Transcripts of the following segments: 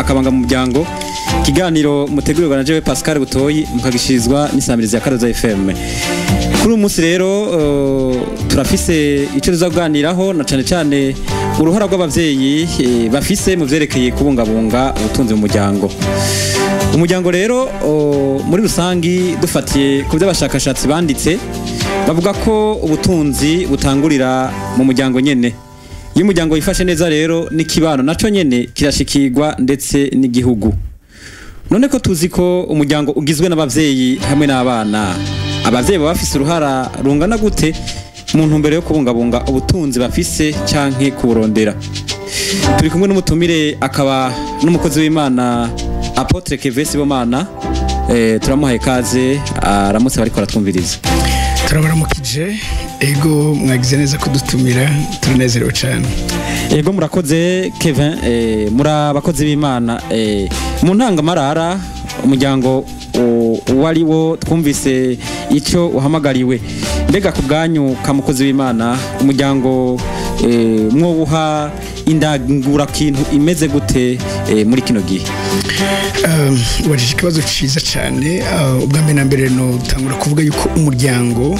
akabanga mu muryango kiganiro mutegurirwa na jewe Pascal Butoyi mukagishirizwa n'isamirizi ya Karoza FM. Kuri umunsi rero turafise ico tuzaganiraho na cyane uruhara rw'abavyeyi bafise mu vyerekeye kubungabunga ubutunzi mu muryango. Umuryango rero muri rusangi dufatiye ku by'abashakashatsi banditse bavuga ko ubutunzi butangurira mu muryango nyene. Iyo umuryango wifashe neza rero n'ikibano naco nyene kirashikirwa ndetse n'igihugu. None ko tuzi ko umuryango ugizwe n'abavyeyi hamwe n'abana, abavyeyi baba bafise uruhara rungana gute mu ntumbero yo kubungabunga ubutunzi bafise canke kuburondera. Turi kumwe n'umutumire akaba n'umukozi w'Imana Apotre Kevesi Bomana, turamuhaye kaze aramutse bariko aratwumviriza. Turabaramukije, ego mwagize neza kudutumira, turinezerewe cyane. Ego murakoze Kevin, murabakozi b'Imana, mu ntangamarara umuryango wari wo twumvise icyo uhamagariwe. Mbega ku bwanyu kamukozi w'Imana umuryango mwobuha indangura kintu imeze gute muri kino gihe? Wajije ikibazo ciza cyane. Ubwa mbere na mbere no tangura kuvuga yuko umuryango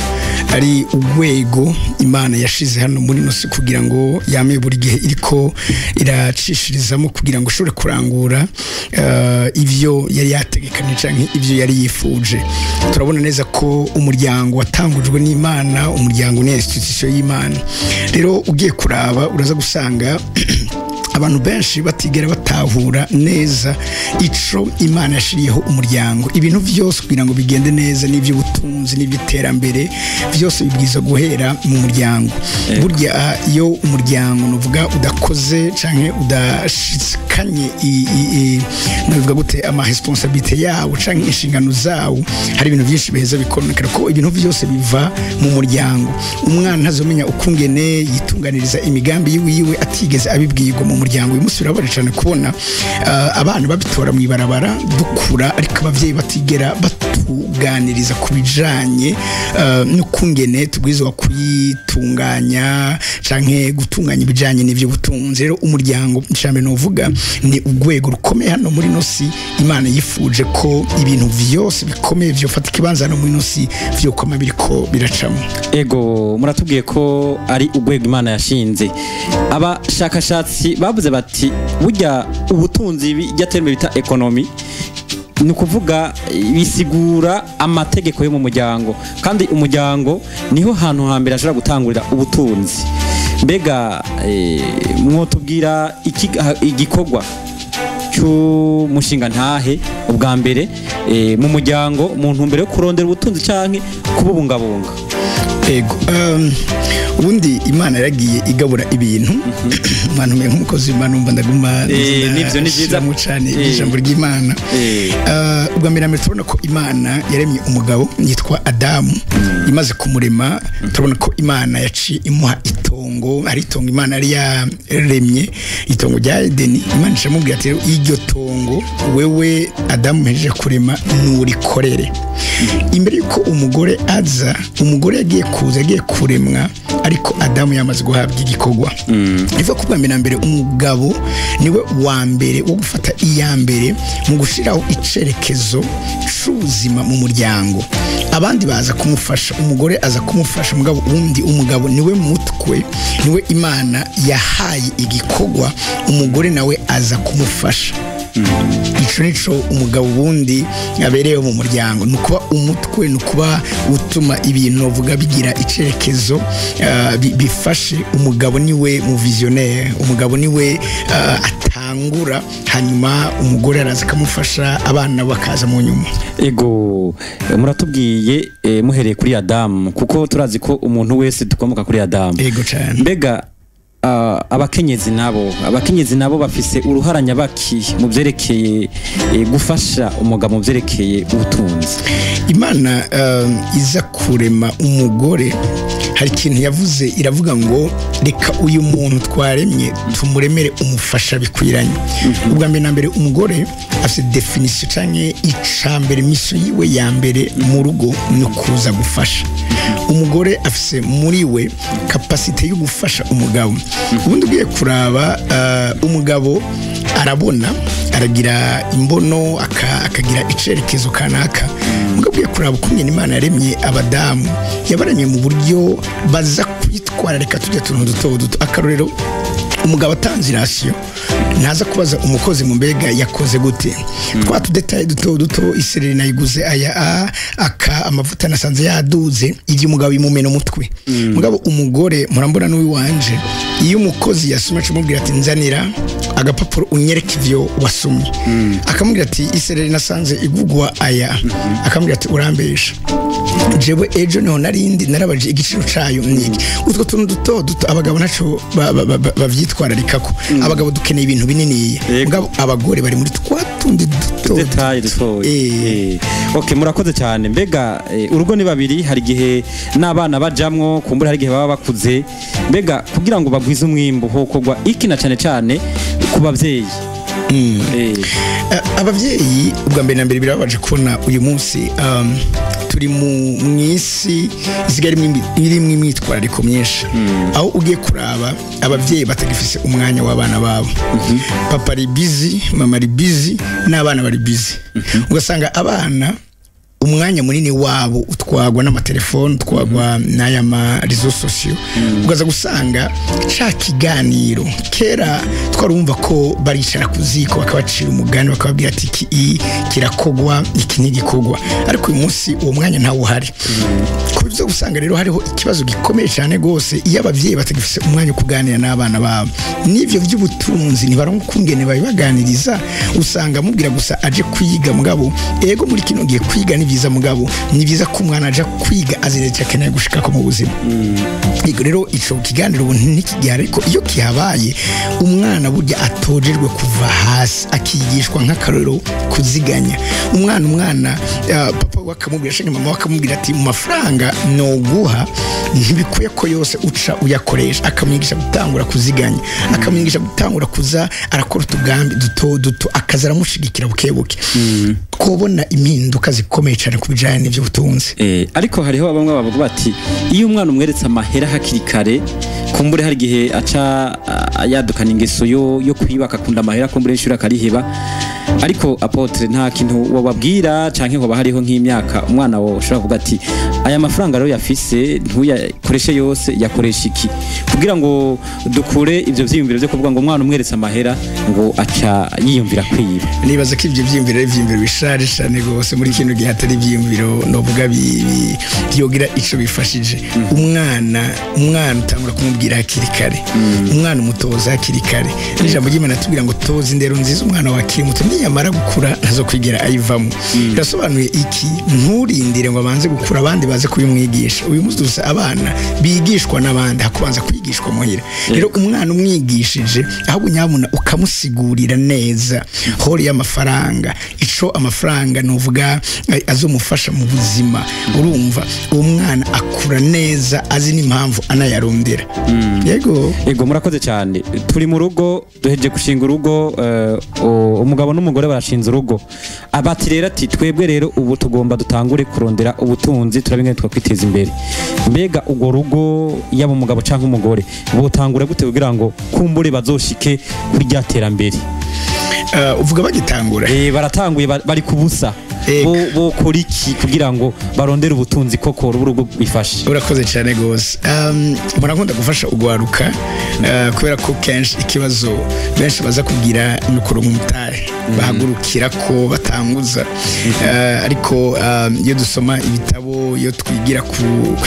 ari urwego Imana yashize hano muri nosi kugira ngo yame buri gihe iriko iracishirizamo kugira ngo ushobore kurangura ivyo yari yategekanye canke ivyo yari yifuje. Turabona neza ko umuryango watangujwe n'Imana, umuryango ni institution y'Imana. Rero ugiye kuraba uraza gusanga abantu benshi batigera batahura neza ico Imana yashiriyeho umuryango. Ibintu byose kugira ngo bigende neza n'ivyo butunzi n'ivyiterambere byose bibwiza guhera mu muryango. Burya iyo umuryango nuvuga udakoze canke udashikanye nuvuga gute ama responsabilité yawo canke inshingano zawo, hari ibintu byinshi biheza bikonekera ko ibintu byose biva mu muryango. Umwana ntazomenya ukungene yitunganiriza imigambi yiwe atigeze abibwirwa mu muryango. Uyu munsi urabona cyane kubona abana babitora mu ibarabara dukura, ariko abavyeyi batigera batuganiriza kubijanye n'ukungene tubwizwa kuyitunganya canke gutunganya ibijanye n'ivyo butunzi. Rero umuryango nshambe novuga ni urwego rukomeye hano muri nosi. Imana yifuje ko ibintu vyose bikomeye vyo fata ikibanza no muri nosi vyo koma biriko biracamo. Ego muratubwiye ko ari urwego Imana yashinze. Abashakashatsi bavuze bati burya ubutunzi byatembe bita economy ni kuvuga bisigura amategeko yo mu muryango, kandi umuryango niho hantu hambere ashobora gutangurira ubutunzi. Mbega mwotubwira igikorwa cy'umushinga ntahe ubwa mbere mu muryango mu ntumbero yo kurondera ubutunzi canke kububungabunga? Ego ubundi Imana yaragiye igabura ibintu. Mwana umwe nk'umukozi w'Imana umva ndaguma nivyo ni byiza mu cyane ijambo ry'Imana. Ubwa mbere turabona ko Imana yaremye umugabo yitwa Adamu. Imaze kumurema turabona ko Imana yaci imuha itongo, ari itongo Imana yari yaremye, itongo rya Edeni. Imana ishamubwira ati iryo tongo wewe Adamu meje kurema nurikorere. Imbere yuko umugore aza, umugore yagiye kuza, yagiye kuremwa, ariko Adamu yamaze guhabwa igikorwa. Iva kubwa mbere umugabo niwe wa mbere wo gufata iya mbere mu gushiraho icerekezo c'ubuzima mu muryango. Abandi baza kumufasha, umugore aza kumufasha, umugabo niwe mutwe, niwe Imana yahaye igikorwa, umugore nawe aza kumufasha. Ico nico umugabo wundi abereyeho mu muryango, nukuba umutwe, nukuba utuma ibintu vuga bigira icerekezo bifashe. Umugabo niwe mu visionnaire, umugabo niwe atangura, hanyuma umugore araza kamufasha, abana bakaza mu nyuma. Ego muratubwiye muhereye kuri Adamu, kuko turazi ko umuntu wese dukomoka kuri Adamu. Ego cyane. Mbega abakenyezi nabo bafise uruhara nyabaki mu byerekeye gufasha umugabo mu byerekeye ubutunzi? Imana iza kurema umugore, hari ikintu yavuze, iravuga ngo reka uyu muntu twaremye tumuremere umufasha bikwiranye. Ubwa mbere na mbere umugore afite definition canke icambere mission yiwe ya mbere mu rugo no kuza gufasha. Umugore afise muri we capacity yo gufasha umugabo. Ubundi ugiye kuraba umugabo arabona aragira imbono akagira icerekezo kanaka mugabo kuraba ukunye Imana yaremye abadamu yabaranye mu buryo baza kwitwararika tujya tuntu duto akarorero umugabo atanzirasiyo ntaza kubaza umukozi mu mbega yakoze gute twatudetaye duto isereri nayiguze aya amavuta nasanze yaduze ivyo umugabo imumena umutwe mugabo umugore murambona n'uwi wanje iyo umukozi yasoma cumubwira ati nzanira agapapuro unyereka ivyo wasumye akamubwira ati isereri nasanze igugwa aya akamubwira ati urambesha jewe ejo niho narindi narabaje igiciro cayo niki utwo tuntu duto abagabo naco bavyitwararikako abagabo dukeneye ibintu binini mugabo abagore bari muri twatundi duto detail duto okay murakoze cyane mbega urugo ni babiri hari gihe n'abana bajamwo kumbura hari gihe baba bakuze mbega kugira ngo bagwize umwimbo hokogwa iki na cyane ku bavyeyi abavyeyi ubwa mbere na mbere birabaje kubona uyu munsi turi mu mwisi isigaye irimo imyitwarariko myinshi aho ugiye kuraba abavyeyi batagifise umwanya w'abana babo papa ari busy mama ari busy n'abana bari busy ugasanga abana umwanya munini wabo utwagwa n'amatelefone twagwa n'aya ma réseaux sociaux ugaza gusanga ca kiganiro kera twarumva ko baricara kuziko bakabacira umugani bakababwira ati iki kirakogwa iki nigikogwa ariko uyu munsi uwo mwanya ntawo uhari kuzo gusanga rero hariho ikibazo gikomeye cyane gose iyo abavyeyi batagifise umwanya kuganira n'abana babo nivyo vy'ubutunzi nibaronka kungene babibaganiriza usanga mubwira gusa aje kwiga mugabo ego muri kino gihe kwiga byiza mugabo ni byiza ko umwana aja kwiga azireje akeneye gushika ko mu buzima rero ico kiganiro ntikigihari ariko iyo kihabaye umwana burya atojerwe kuva hasi akigishwa nk'akarero kuziganya umwana papa wakamubwira shange mama wakamubwira ati mu mafaranga no guha ntibikuye ko yose uca uyakoresha akamwigisha gutangura kuziganya akamwigisha gutangura kuza arakora utugambi duto akazara mushigikira bukebuke kubona impinduka zikomeye cyane kubijanye n'ivyo butunzi ariko hariho bamwe bavuga bati iyo umwana umweretse amahera hakiri kare kumbure hari gihe aca yadukana ingeso yo kwibaka kunda amahera kumbure inshura kariheba ariko apotre nta kintu wababwira canke ngo bahariho nk'imyaka umwana wo ushobora kuvuga ati aya mafaranga rero yafise ntuyakoreshe yose yakoresha iki kugira ngo dukure ivyo vyiyumviro byo kuvuga ngo umwana umweretse amahera ngo aca yiyumvira kwiba nibaza ko ivyo vyiyumviro bishaje cyane gose muri kino gihe hatari ivyiyumviro novuga byogira ico bifashije umwana utangura kumubwira hakiri kare umwana umutoza hakiri kare n'ijambo ry'Imana tubwira ngo toza indero nziza umwana wakiri muto niyamara gukura nazo kwigera ayivamo birasobanuye iki nturindire ngo abanze gukura abandi baze kubimwigisha uyu munsi dusa abana bigishwa n'abandi hakubanza kwigishwa muhira rero umwana umwigishije ahubwo nyabuna ukamusigurira neza hori y'amafaranga ico amafaranga novuga azomufasha mu buzima urumva uwo mwana akura neza azi n'impamvu anayarondera yego murakoze cyane turi mu rugo duheje gushinga urugo umugabo n'umugore barashinze urugo abati rero ati twebwe rero ubu tugomba dutangure kurondera ubutunzi turabingene twakwiteza imbere mbega ugo rugo yaba umugabo canke umugore botangura gute kugira ngo kumbure bazoshike kuri ryaterambere uvuga bagitangura baratanguye bari kubusa bo kuriki kugira ngo barondere ubutunzi koko urugo bifashe urakoze cyane gose murakunda gufasha ugwaruka kubera ko kenshi ikibazo benshi baza kugira nukuru umutare bahagurukira ko batanguza ariko iyo dusoma ibitabo iyo twigira ku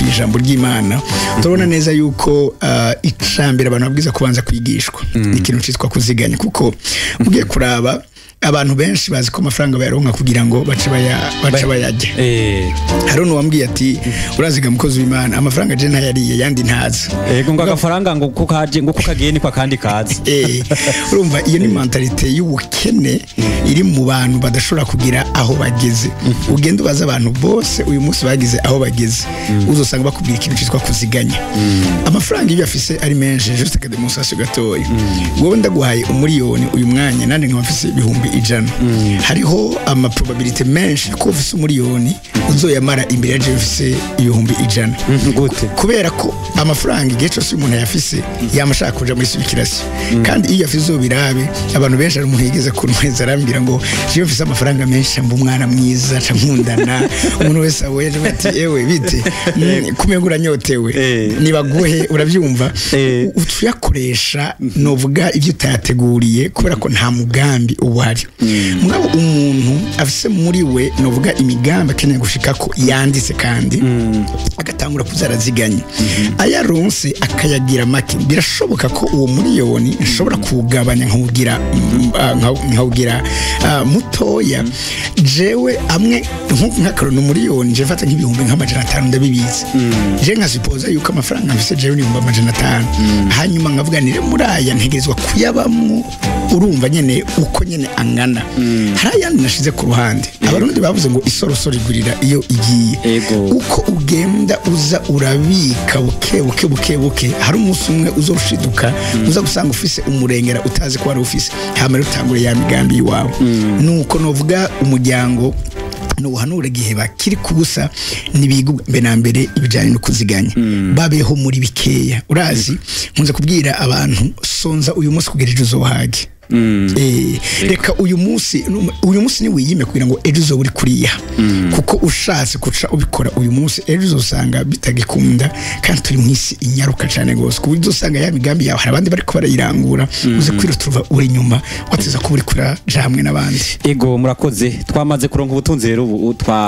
ijambo ry'Imana turabona neza yuko icambere abantu babwiza kubanza kwigishwa ikintu cyitwa kuziganya kuko ugiye kuraba abantu benshi bazi ko amafaranga bayaronka kugira ngo bace bayajya hari n'uwambwiye ati uraziga mukozi w'Imana amafaranga je ntayariye yandi ntaza ngo agafaranga ngo kukaje ngo kukagiye ni kwa kandi kazi urumva iyo ni mentalite y'ubukene iri mu bantu badashobora kugira aho bageze ugenda ubaza abantu bose uyu munsi bagize aho bageze uzosanga bakubwira ikintu cyitwa kuziganya amafaranga iyo afise ari menshi juste que demonstration gatoya wowe ndaguhaye umuriyoni uyu mwanya nande nkabafise ibihumbi 100 hariho ama probability menshi ko ufise umuriyoni uzoyamara imbere ya jewe ufise 100 gute kubera ko amafaranga igihe cyose umuntu yafise yamashaka kuja muri sibikirasi kandi iyo yafise ubirabe abantu benshi ari umuntu yigeze kunweza arambira ngo je mfise amafaranga menshi mba umwana mwiza ca nkundana umuntu wese awoye bati ewe bite kumegura nyotewe nibaguhe uravyumva utuyakoresha novuga ivyo utayateguriye kubera ko nta mugambi ubari mugabo umuntu afise muri we novuga imigambi akeneye gushika ko yanditse kandi agatangura kuzaraziganya ayaronse akayagira make birashoboka ko uwo miliyoni nshobora kugabanya nkawugira mutoya jewe amwe nk'akaroni miliyoni je mfata nk'ibihumbi nk'amajana 5 ndabibizi je nkasipoza yuko amafaranga mfise jewe ni 500 hanyuma ngavuga nire muri aya ntegerezwa kuyabamwo urumva nyene uko nyene angana haraya nashize ku ruhande abarundi bavuze ngo isorosoro igurira iyo igiye uko ugenda uza urabika buke hari umunsi umwe uzoshiduka uza gusanga ufise umurengera utazi ko wari ufise hamwe rutangure ya migambi iwawe nuko novuga umuryango nuhanura gihe bakiri kubusa nibigu mbe na mbere ibijanye no kuziganya babeho muri bikeya urazi nkunze kubwira abantu sonza uyu munsi kugereje uzohage reka uyu munsi ni wiyime kugira ngo ejo uzoburi kuriya kuko ushatse kuca ubikora uyu munsi ejo uzosanga bitagikunda kandi turi mwisi inyaruka cyane gose kuburyo uzosanga ya migambi yawe hari abandi bariko barayirangura uze kwirutuva uri nyuma wateza ko uri kura hamwe n'abandi ego murakoze twamaze kuronka ubutunzi rero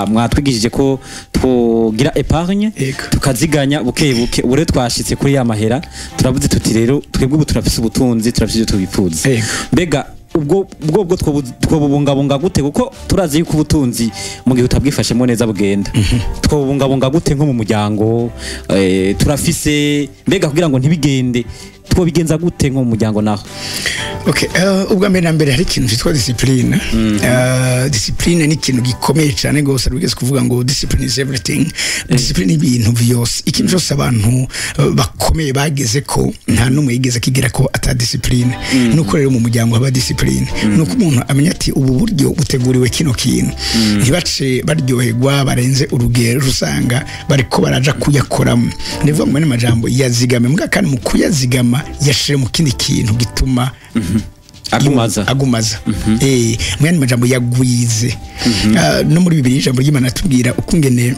mwatwigishije ko twogira epargne tukaziganya buke ure twashitse kuri ya mahera turavuze tuti rero twebwe ubu turafise ubutunzi turafise tubifuza mbega ubwo twobungabunga gute kuko turazi yuko ubutunzi mu gihe utabwifashemo neza bugenda twobungabunga gute nko mu muryango turafise mbega kugira ngo ntibigende twobigenza gute nko mu muryango naho ubwa mbere na mbere hari ikintu cyitwa discipline discipline ni ikintu gikomeye cyane gose rugeze kuvuga ngo discipline is everything discipline ibintu byose ikintu cyose abantu bakomeye bageze ko nta numwe yigeze kigera ko ata discipline nuko rero mu muryango haba discipline nuko umuntu amenya ati ubu buryo buteguriwe kino kintu ntibace baryoherwa barenze urugero rusanga bariko baraja kuyakoramo nivuga mu majambo yazigame mbwa kandi mu kuyazigama yashire mu kindi kintu gituma agumaza mwene majambo yagwize no muri Bibiliya ijambo ry'Imana tubwira ukungene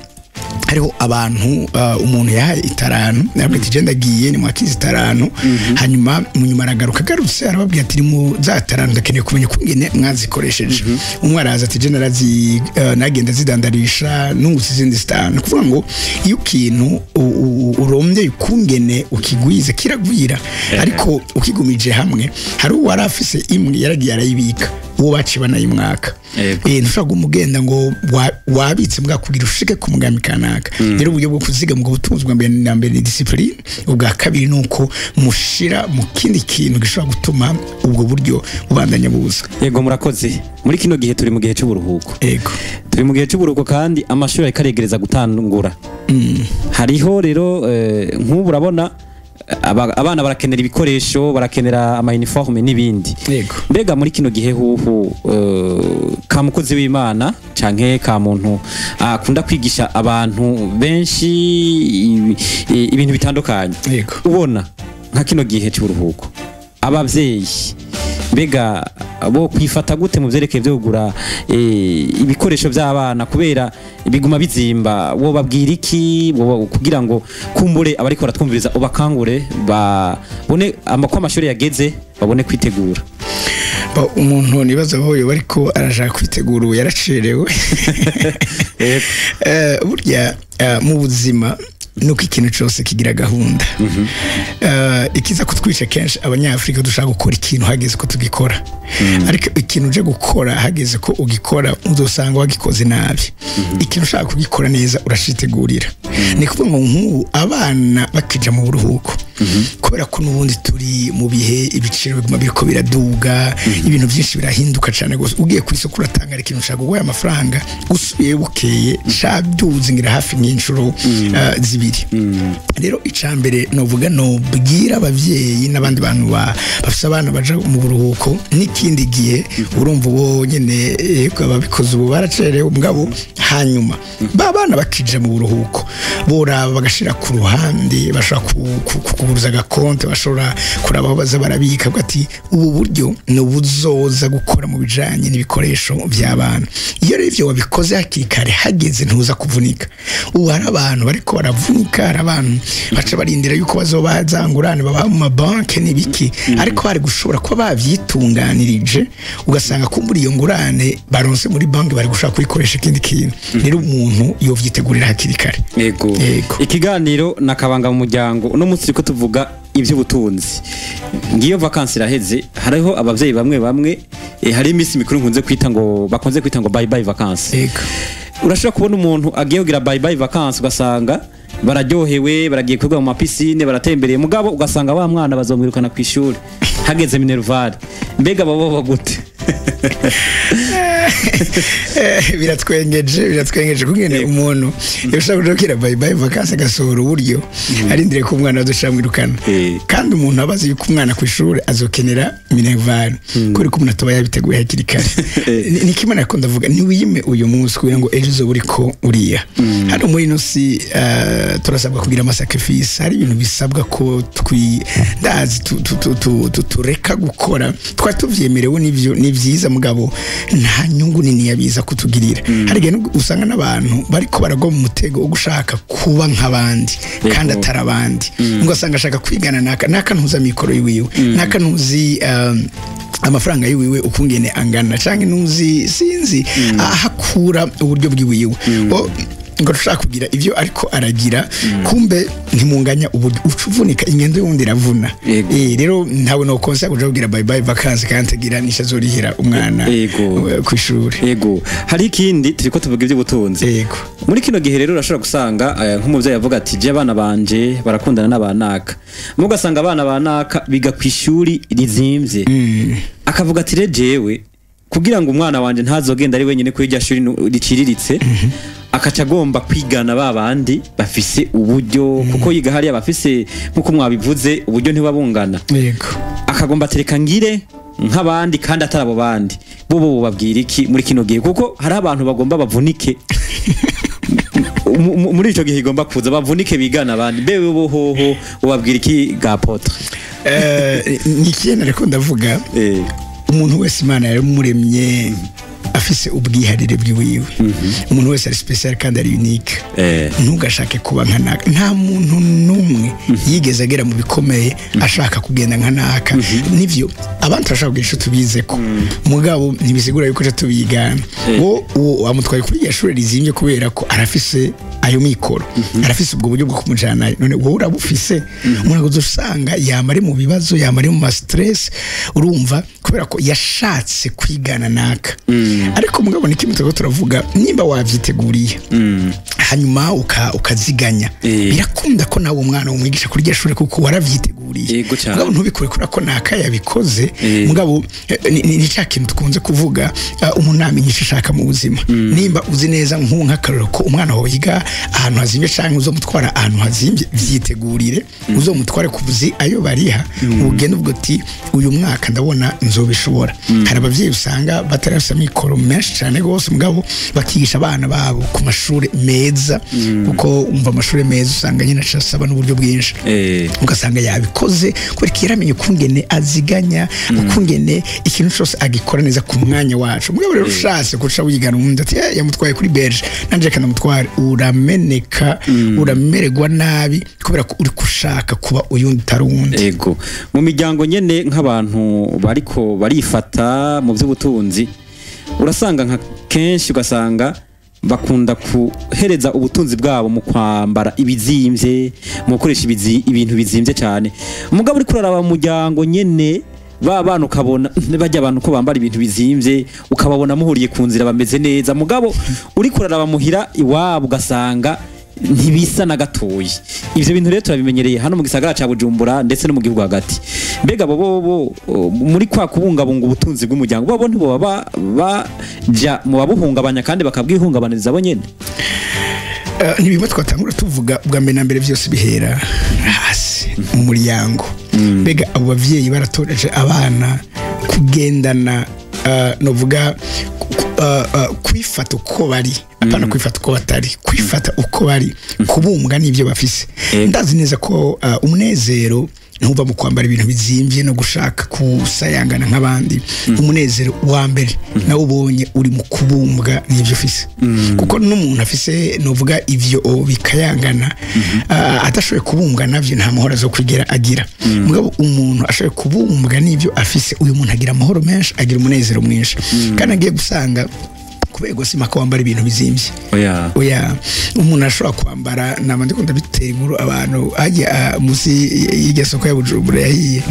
hariho abantu umuntu yahaye itaranu nabwite genda giye ni mwakizi itaranu hanyuma munyuma aragaruka garutse arababwira ati mu za taranu ndakeneye kumenya kungene mwazikoresheje umwe araza ati genda razi nagenda zidandarisha nungutse izindi zitanu kuvuga ngo iyo kintu uromye ukungene ukigwize kiragwira ariko ukigumije hamwe hari uwari afise imwe yaragiye arayibika uwo bacibana y'umwaka ntushaka umugenda ngo wabitse mbwa kugira ushike ku mugambi kanaka rero uburyo bwo kuziga mu butunzi bwa mbere na mbere ni discipline ubwa kabiri nuko mushira mu kindi kintu gishobora gutuma ubwo buryo ubandanya buza yego murakoze muri kino gihe turi mu gihe cy'uburuhuko yego turi mu gihe cy'uburuhuko kandi amashuri arikaregereza gutangura hariho rero nk'ubu urabona abana barakenera ibikoresho barakenera ama uniforme n'ibindi mbega muri kino gihe ka mukozi w'Imana canke ka muntu akunda kwigisha abantu benshi ibintu bitandukanye ubona nka kino gihe cy'uruhuko abavyeyi mbega bo kwifata gute mu vyerekeye byo kugura ibikoresho by'abana kubera biguma bizimba wo babwira iki kugira ngo kumbure abariko baratwumviriza ubakangure babone ko amashuri yageze babone kwitegura umuntu nibaza hoyo bariko arashaka kwitegura yaracerewe burya mu buzima nuko ikintu cyose kigira gahunda ikiza kutwica kenshi abanyafrika dushaka gukora ikintu hageze ko tugikora ariko ikintu uje gukora hageze ko ugikora uzosanga wagikoze nabi ikintu ushaka kugikora neza urashitegurira ni kuvuga ngo nk'ubu abana bakija mu buruhuko kubera ko n'ubundi turi mu bihe ibiciro biguma biriko biraduga ibintu byinshi birahinduka cyane gose ugiye ku isoko uratangara ikintu ushaka guhaya amafaranga usubiye bukeye shaduze ngira hafi nk'inshuro zibiri rero icambere novuga no bwira abavyeyi n'abandi bantu bafise abana baje mu buruhuko n'ikindi gihe urumva ubo nyene ababikoze ubu baracerewe mugabo hanyuma babana bakije mu buruhuko bora bagashira ku ruhande bashaka kuguruza agakonte bashobora kuraba aho baza barabika ati ubu buryo no buzoza gukora mu bijanye n'ibikoresho by'abana iyo rero ivyo wabikoze hakiri kare hageze ntuza kuvunika ubu hari abantu bariko baravunika hari abantu baca barindira yuko bazobazangurane baba mu mabanke n'ibiki ariko bari gushobora kuba bavyitunganirije ugasanga kumbura iyo ngurane baronse muri banki bari gushaka kuyikoresha ikindi kintu rero umuntu yovyitegurira hakiri kare yego ikiganiro nakabanga mu muryango uno munsi riko tuvuga ivy'ubutunzi ngiyo vacances iraheze hariho abavyeyi bamwe hari imisi mikuru nkunze kwita ngo bakonze kwita ngo bye bye vacances yego urashobora kubona umuntu agiye kugira bye bye vacances ugasanga bararyohewe baragiye kwiga mu mapisine baratembereye mugabo ugasanga wa mwana bazomwirukana ku ishuri hageze minerval mbega babo gute biratwengeje kungene umuntu yashaka kujya bye bye vacances gasohora uburyo arindire ko umwana azoshamwirukana kandi umuntu abazi yuko umwana ku ishuri azokenera minerval kuri ko umuntu atoba yabiteguye hakiri kare ni kimana ko ndavuga ni wiyime uyu munsi kugira ngo ejo zo buriko uriya hano muri nosi turasabwa kugira amasacrifice hari ibintu bisabwa ko twidazi tureka gukora twatuvyemerewe n'ivyo ni vyiza mugabo nta nyungu nini yabiza kutugirira hari gihe usanga n'abantu bariko baragwa mu mutego wo gushaka kuba nk'abandi kandi atarabandi ngo asanga ashaka kwigana naka ntuza mikoro yiwe naka ntuzi amafaranga yiwe ukungene angana canke ntuzi sinzi ahakura uburyo bwiwiwe ngo dushaka kugira ivyo ariko aragira kumbe ntimunganya ucuvunika ingendo yundi ravuna rero ntawe no konsa kuja kugira bye bye vacances kantagira nisha zorihira umwana ku ishuri yego hari ikindi turiko tuvuga ivy'ubutunzi yego muri kino gihe rero urashobora gusanga nk'umuvyeyi yavuga ati je abana banje barakundana n'abanaka mugasanga abana banaka biga ku ishuri rizimvye akavuga ati rejewe kugira ngo umwana wanje ntazogenda ari wenyene kuri rya shuri riciriritse akaca agomba kwigana babandi bafise uburyo kuko yiga hariya bafise nkuko mwabivuze uburyo ntibabungana yego akagomba tereka ngire nk'abandi kandi atarabo bandi bo babwira iki muri kino gihe kuko hari abantu bagomba bavunike muri ico gihe igomba kuza bavunike bigana abandi bewe bo hoho ubabwira iki ga potre nikiyene ariko ndavuga umuntu wese Imana yaremuremye afise ubwiharire bwiwiwe umuntu wese ari special kandi ari unique ntugashake kuba nkanaka nta muntu numwe yigeze agera mu bikomeye ashaka kugenda nkanaka nivyo abantu bashaka kugisha tubize ko mugabo ntibisigura yuko je tubigana wo amutwaye kuri yashuri rizimye kubera ko arafise ayo mikoro arafise ubwo buryo bwo kumujana none wowe urabufise umuntu uzosanga yamare mu bibazo yamare mu stress urumva kubera ko yashatse kwigana naka ariko mugabo ni kimwe turavuga nimba wavyiteguriye hanyuma ukaziganya birakunda ko nawe umwana umwigisha kuri ryashuri kuko waravyiteguriye mugabo ntubikore ko naka yabikoze mugabo ni cya kintu tukunze kuvuga umuntu amenyesha ashaka mu buzima nimba uzi neza nk'akarero ko umwana wawe yiga ahantu hazimye canke uzomutwara ahantu hazimye vyitegurire uzomutware kubuzi ayo bariha ugende ubwo ati uyu mwaka ndabona nzobishobora hari abavyeyi usanga batarafisa mikoro menshi cyane gose mugabo bakigisha abana babo ku mashuri meza kuko umva amashuri meza usanga nyine acasaba n'uburyo bwinshi ugasanga yabikoze kubera kiramenye ukungene aziganya ukungene ikintu cyose agikora neza ku mwanya wacu mugabo rero ushase kuca wigana umuntu ati yamutwaye kuri berge nanje kana mutware urameneka uramererwa nabi kubera ko uri kushaka kuba uyundi tarundi yego mu miryango nyene nk'abantu bariko barifata mu by'ubutunzi urasanga nka kenshi ugasanga bakunda kuhereza ubutunzi bwabo mu kwambara ibizimvye mu gukoresha ibintu bizimvye cyane umugabo uri kuraraba mu muryango nyene babana ukabona bajya abantu ko bambara ibintu bizimvye ukababona muhuriye ku nzira bameze neza mugabo uri kuraraba muhira iwabo ugasanga ntibisa na gatoyi. Ivyo bintu rero turabimenyereye hano mu gisagara ca Bujumbura ndetse no mu gihugu hagati. Mbega bo muri kwa kubungabunga ubutunzi bw'umuryango bo ntibo baja mu babuhungabanya kandi bakabwihungabaniriza bo nyene. Nibimwe twatangura tuvuga bwa mbere na mbere byose bihera hasi mu muryango. Mbega abo bavyeyi baratoreje abana kugendana novuga kwifata uko bari apana kwifata uko batari, kwifata uko bari, kubumbwa n'ibyo bafise. Ndazi neza ko umunezero ntuva mu kwambara ibintu bizimvye no gushaka kusayangana nk'abandi. Umunezero wa mbere nawe ubonye uri mu kubumbwa n'ibyo ufise, kuko n'umuntu afise novuga ivyo bikayangana atashoboye kubumbwa navyo nta mahoro zo kwigera agira. Mugabo umuntu ashoboye kubumbwa n'ibyo afise, uyu muntu agira amahoro menshi, agira umunezero mwinshi. Kandi agiye gusanga kubego sima kwambara ibintu bizimvye. Oya umuntu ashobora kwambara namande ko ndabitera inkuru abantu ajya musi y'igasoko ya Bujumbura yahiye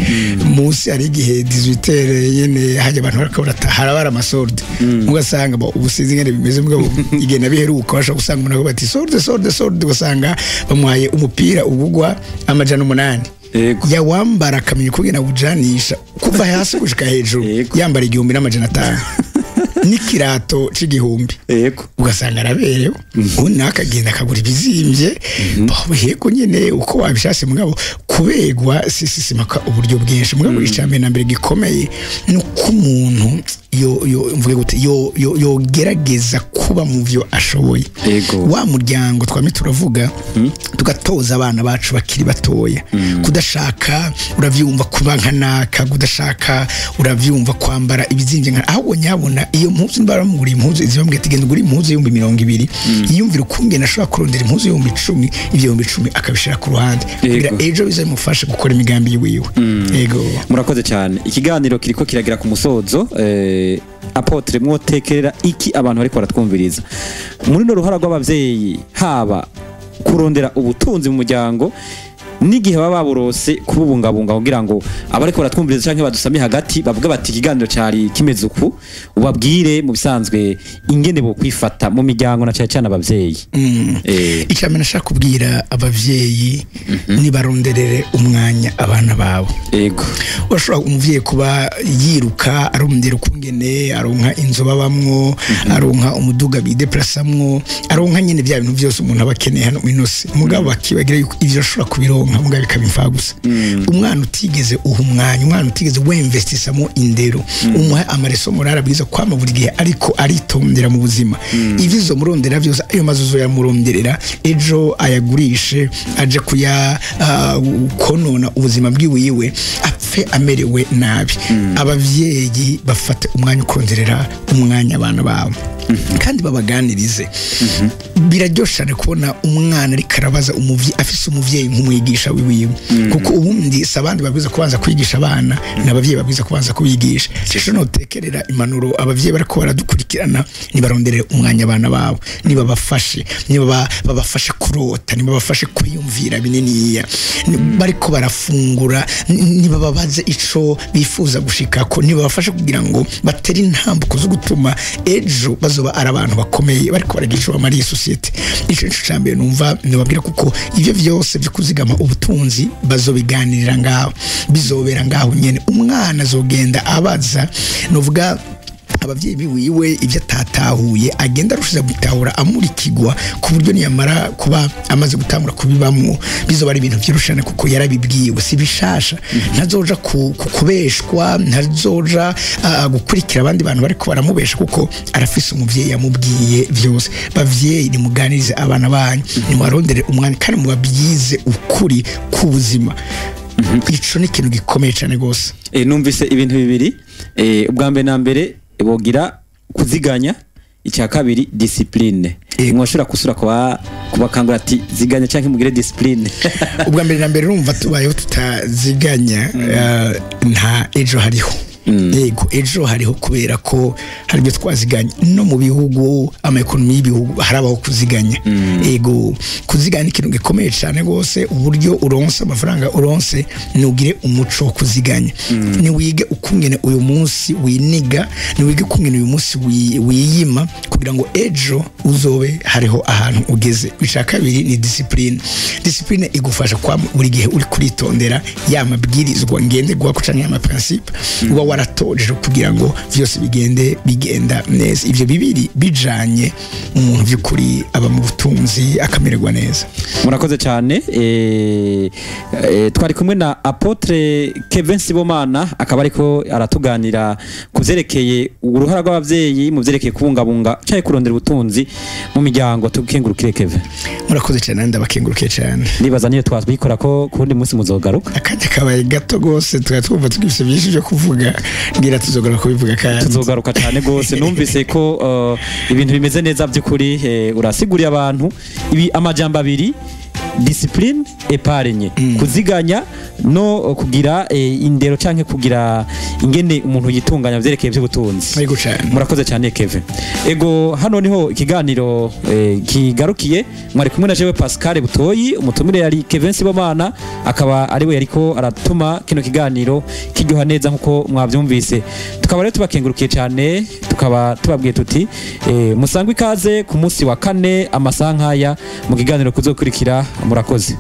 musi ari gihe 18h yene hajya abantu barakabura harabara amasorde mugasanga ubusizi ngene bimeze mugabo igena biheruka basha gusanga umuntu bati sorde gusanga bamwaye umupira ubugwa amajana 8 yawambara akamenya kugena bujanisha kuva hasi gushika hejuru yambara 1500 nikirato c'igihumbi ugasanga araberewe unakagenda akagura ibizimvye baheko nyene uko wabishase mugabo kubegwa sisimaka uburyo bwinshi mugabo icambe na mbere gikomeye nuko umuntu mvuge gute yo gerageza kuba mu vyo ashoboye. Wa muryango twame turavuga tugatoza abana bacu bakiri batoya kudashaka uravyumva kuba nkanaka, kudashaka uravyumva kwambara ibizimvye nka ahubwo nyabona iyo mpuzu mbara muri impuzu izibambwe tigenda guri impuzu 200 yiyumvira ukungena ashobora kurondera impuzu 10,000 ibyo 10,000 akabishira ku ruhande kugira ejo bizamufasha gukora imigambi yiwe. Yego murakoze cyane. Ikiganiro kiriko kiragira ku musozo apotre mwotekerera iki abantu bariko baratwumviriza muri no ruhara rw'abavyeyi haba kurondera ubutunzi mu muryango n'igihe baba baburose kububungabunga kugira ngo abariko baratwumviriza canke badusamiye hagati bavuga bati ikiganiro cari kimeze uku ubabwire mu bisanzwe ingene bo kwifata mu miryango na cyane abavyeyi. Icamena nashaka kubwira abavyeyi nibaronderere umwanya abana babo. Urashobora umuvyeyi kuba yiruka arondera ukungene aronka inzu babamwo, aronka umuduga bideplasamwo, aronka nyene bya bintu byose umuntu abakeneye hano minose mugabo bakibagira yuko ivyo ashobora kubironka mugabe kabimfa gusa. Umwana utigeze umwanya, umwana utigeze wemvestisamo indero, umuha amareso morara biza kwama buri gihe ariko aritondera mu buzima. Ivizo murondera byose ayo mazuzo ya muronderera ejo ayagurishe aje kuya konona ubuzima bwiwiwe apfe amerewe nabi. Abavyeyi bafate umwanya ukonderera umwanya abana babo kandi babaganirize. Biraryoshane kubona umwana ari karabaza umuvyi afise umuvyeyi nk'umwigisha wiwiwe kuko ubundi sabandi babiza kubanza kwigisha abana n'abavyeyi babiza kubanza kubigisha. Cyo notekerera impanuro abavyeyi bariko baradukurikirana nibaronderere umwanya abana babo, niba bafashe babafashe kurota, niba bafashe kwiyumvira bininiya, bariko barafungura niba babaze ico bifuza gushikako, niba bafashe kugira ngo bateri intambuko zo gutuma ejo bazoba ari abantu bakomeye bariko baragisha muri societe. Ico cyambere numva nababwira kuko ivyo vyose byo kuzigama ubutunzi bazobiganirira ngaho bizobera ngaho nyene. Umwana azogenda abaza novuga abavyeyi biwiwe ivyo atatahuye agenda arushiza gutahura amurikigwa ku buryo niyamara kuba amaze gutangura kubibamwo bizoba ari ibintu byirushane kuko yarabibwiwe si bishasha. Ntazoja kubeshwa, ntazoja gukurikira abandi bantu bariko baramubesha kuko arafise umuvyeyi yamubwiye vyose. Bavyeyi nimuganirize abana banyu, nimubarondere umwanya kandi mubabyize ukuri kubuzima. Ico ni ikintu gikomeye cyane gose. Numvise ibintu bibiri, ubwa mbere na mbere bogira kuziganya, icya kabiri discipline. Mwoshura kusura kubakangura ati ziganya canke mugire discipline. Ubwa mbere na mbere urumva tubayeho tutaziganya nta ejo hariho. Yego ejo hariho kubera ko hari byo twaziganya no mu bihugu amaekonomi y'ibihugu harabaho kuziganya. Yego kuziganya ikintu gikomeye cyane gose uburyo uronse amafaranga uronse nugire umuco wo kuziganya. Ni wige ukungene uyu munsi winiga, ni wige ukungene uyu munsi wiyima kugira ngo ejo uzobe hariho ahantu ugeze. Icya kabiri ni discipline igufasha kwa buri gihe uri kuritondera ya mabwirizwa ngenderwa ko canke ya principe uba waratoje kugira ngo vyose bigenda neza. Ivyo bibiri bijanye umuntu by'ukuri aba mu butunzi akamererwa neza. Murakoze cyane. Twari kumwe na Apotre Kevin Sibomana akaba ariko aratuganira kuvyerekeye uruhara rw'abavyeyi mu vyerekeye kubungabunga cyaye kurondera ubutunzi mu miryango. Tukengurukire Kevin. Murakoze cyane, ndabakengurukiye cyane. Nibaza niyo twabikora ko kundi munsi muzogaruka. Akajya kabaye gato gose twumva tugifise byinshi byo kuvuga, ngira tuzogaruka kubivuga kandi tuzogaruka cyane gose. Numvise ko ibintu bimeze neza by'ukuri. Urasiguriye abantu ibi amajambo abiri: discipline, épargne, kuziganya no kugira indero canke kugira ingene umuntu yitunganya vyerekeye by'ubutunzi. Murakoze cyane Kevin. Ego hano niho ikiganiro kigarukiye. Mwari kumwe na jewe Pascal Butoyi, umutumire yari Kevin Sibomana, akaba ari we yariko aratuma kino kiganiro kiryoha neza nkuko mwavyumvise. Tukaba rero tubakengurukiye cyane, tukaba tubabwiye tuti musangwe ikaze ku munsi wa kane amasaha nkaya mu kiganiro kuzokurikira. Murakoze.